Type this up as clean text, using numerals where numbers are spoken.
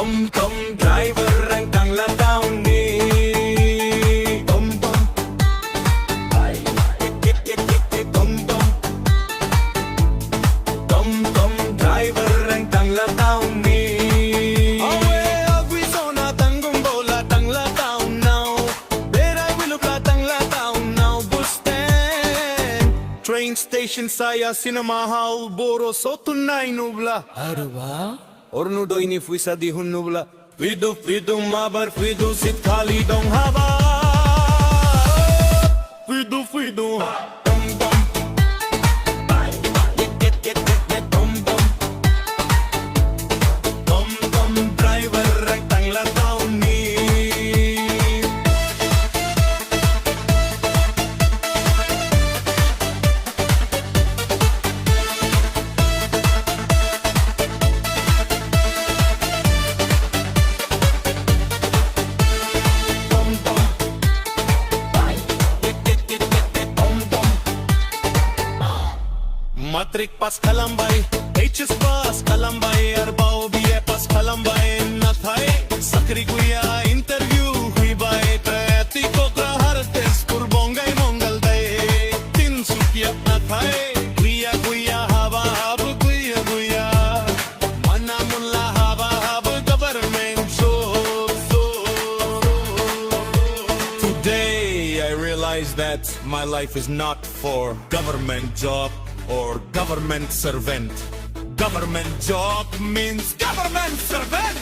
Tom driver ang Tangla taon ni Tom driver ang Tangla taon ni Awe agwi sona tanggong bola Tangla taon now Beray wilupla Tangla taon now Busten Train station saya sinamahaw Boro so tunay nubla Arwa? Orno doy ni fuisa di hun nubla Fidu mabar fidu sit khali dong hava Fidu Tom driver ang Tangla taon ni Matric pas kalambay, HS pas kalambay, arbao BA pas kalambay, nathay sakri guya interview huibay, preti ko krahartes kurbongay monggal day, tin sukyat nathay, guya haba guya, mana mulla haba government so. Today I realize that my life is not for government job or government servant. Government job means government servant.